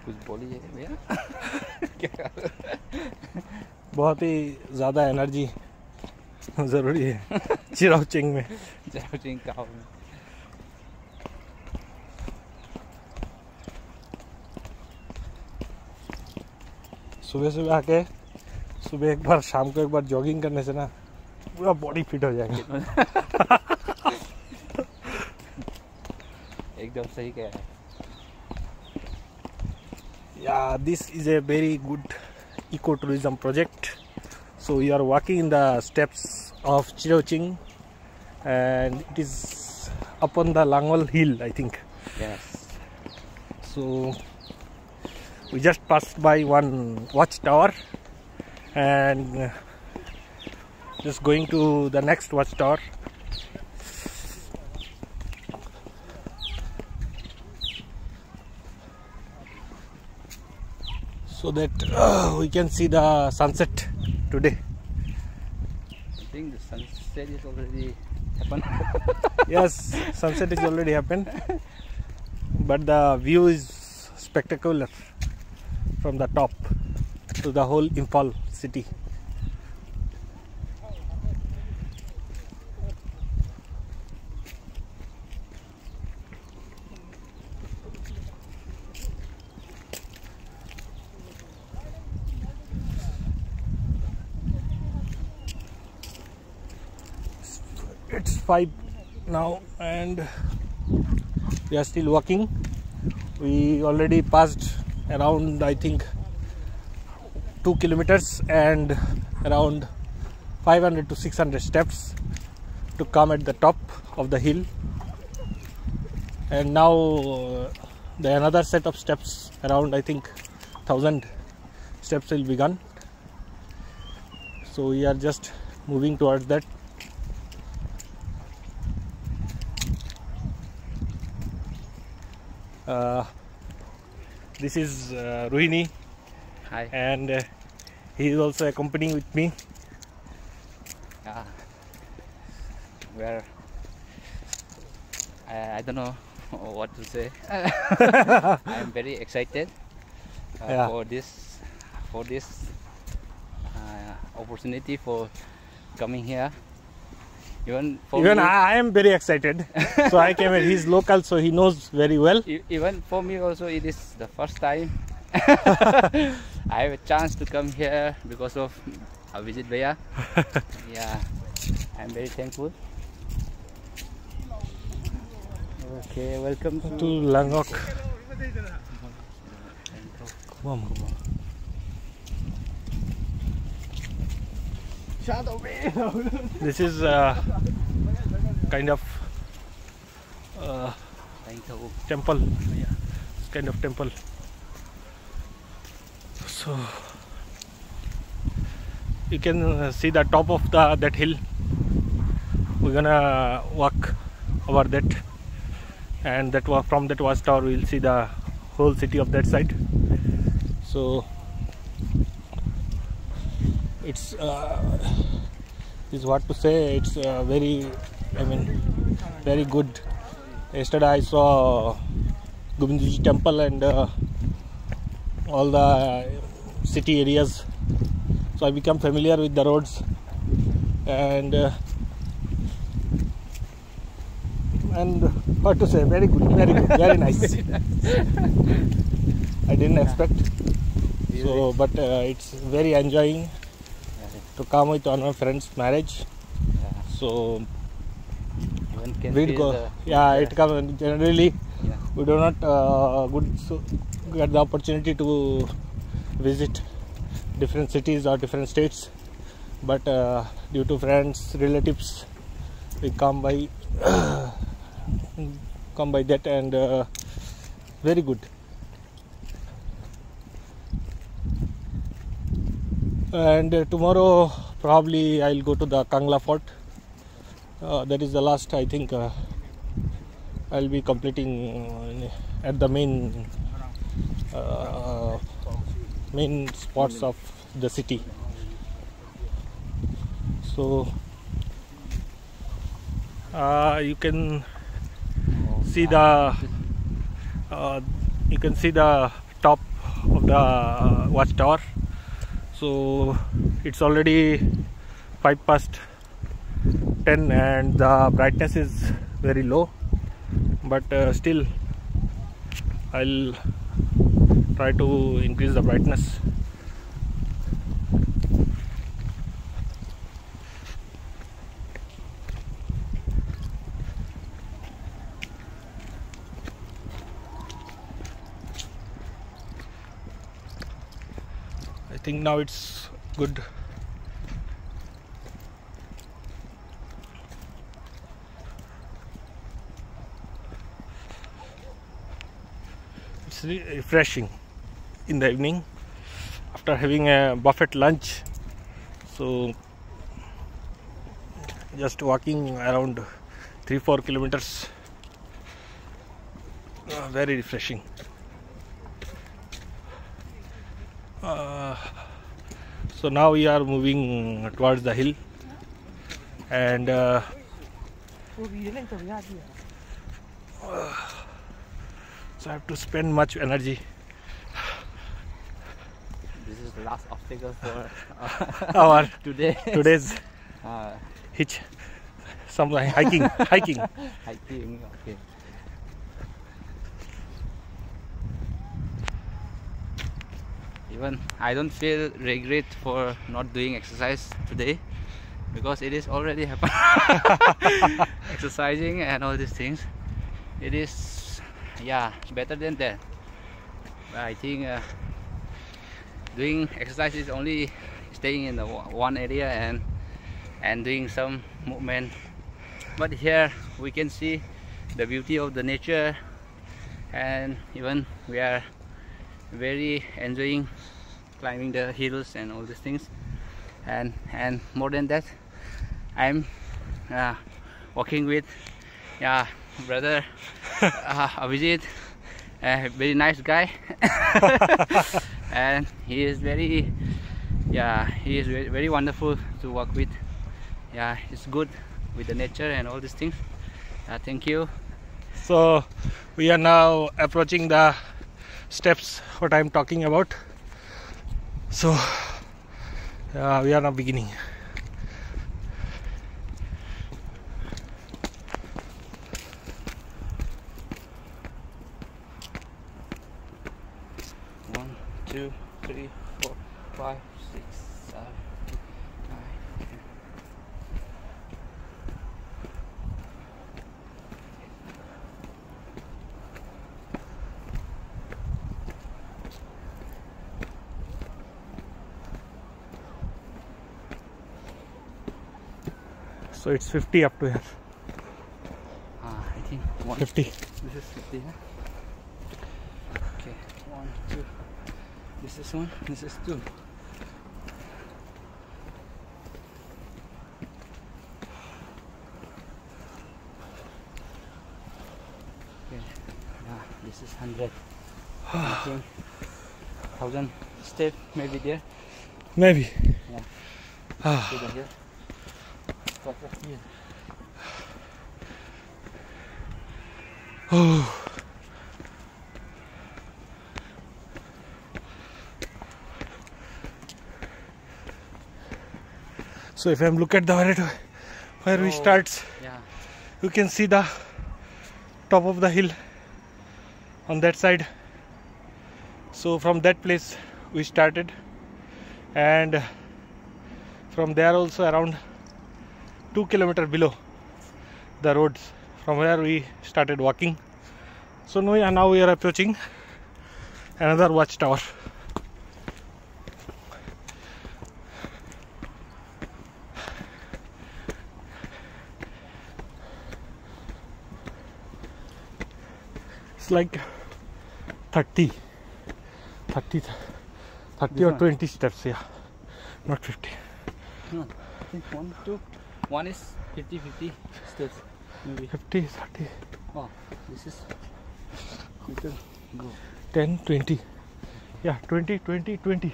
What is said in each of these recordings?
कुछ बोलिए भैया। क्या बहुत ही ज़्यादा एनर्जी ज़रूरी है चिराउचिंग में। चिराउचिंग गाँव में सुबह सुबह आके सुबह एक बार, शाम को एक बार जॉगिंग करने से ना पूरा बॉडी फिट हो जाएगा। एकदम सही कह रहा है। Yeah, this is a very good eco-tourism project. So we are walking in the steps of Chirauching, and it is upon the Langwal hill, I think. Yes. So we just passed by one watchtower and just going to the next watchtower. So that we can see the sunset today. I think the sunset is already happened. Yes, sunset is already happened, but the view is spectacular from the top to the whole Imphal city. It's 5 now and we are still walking. We already passed around, I think, 2 kilometers and around 500 to 600 steps to come at the top of the hill. And now the another set of steps, around I think 1000 steps will be gone. So we are just moving towards that. This is Rohini. Hi. And he is also accompanying with me. Yeah. Where I don't know what to say. I am very excited Yeah. for this opportunity for coming here. Even I am very excited. So I came here. He's local, so he knows very well. Even for me also, it is the first time I have a chance to come here because of a visit Bhaiya. Yeah, I'm very thankful. Okay, welcome To Langok. Come on. This is kind of temple. Yeah, kind of temple. So you can see the top of that hill. We're gonna walk over that, and from that watchtower we'll see the whole city of that side. So it's is what to say. It's very good. Yesterday I saw Govindji temple and all the city areas, so I become familiar with the roads and what to say, very good, very nice. I didn't expect so, but it's very enjoying to come with one of my friend's marriage. So we'd go. It comes generally. Yeah. We do not get the opportunity to visit different cities or different states, but due to friends, relatives, we come by that, and very good. And tomorrow probably I'll go to the Kangla Fort. That is the last, I think. I'll be completing at the main spots of the city. So you can see the top of the watchtower. So it's already 10:05 and the brightness is very low, but still I'll try to increase the brightness. I think now it's good. It's refreshing in the evening after having a buffet lunch. So just walking around 3-4 kilometers, very refreshing. So now we are moving towards the hill, and so I have to spend much energy. This is the last obstacle for Our uh, today's hitch, some hiking. hiking. Okay. Even I don't feel regret for not doing exercise today, because it is already happened. Exercising and all these things, it is better than that. I think doing exercise is only staying in the one area and doing some movement, but here we can see the beauty of the nature, and even we are very enjoying climbing the hills and all these things, and more than that, I'm walking with brother Abhijit, a very nice guy. And he is very wonderful to work with. It's good with the nature and all these things. Thank you. So we are now approaching the steps what I'm talking about. So we are now beginning. One, 2, 3, 4, 5, 6, 7, 9, 10. So it's 50 up to here. I think 50. This is 50, huh? Okay, 1, 2. This is 1. This is 2. Okay, this is 100. I think 1,000 step maybe there. Maybe. Yeah. See the hill. Stop here. Oh. So if I look at the where we start, you can see the top of the hill on that side. So from that place we started, and from there also around 2 kilometers below the roads from where we started walking. So now we are approaching another watchtower. It's like 30 or 20 steps, not 50. No, I think 1, 2. One is 50 steps, maybe 50, 30. Oh, this is little go. 10, 20. 20, 20, 20.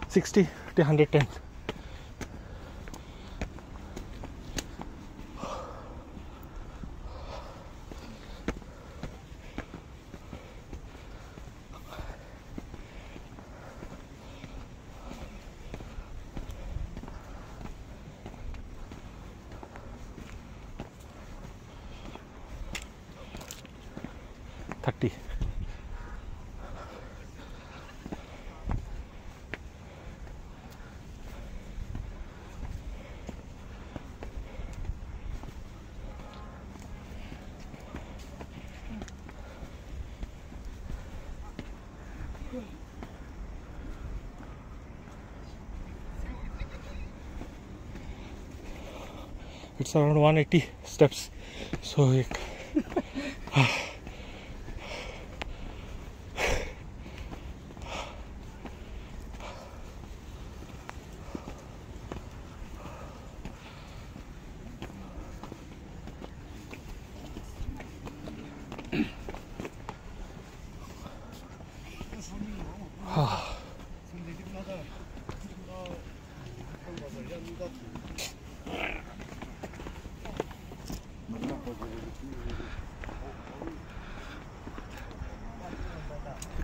60, 110. 30. It's around 180 steps. So you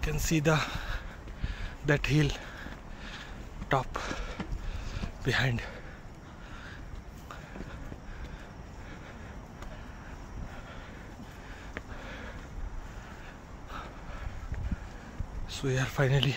can see that hill top behind. So we are finally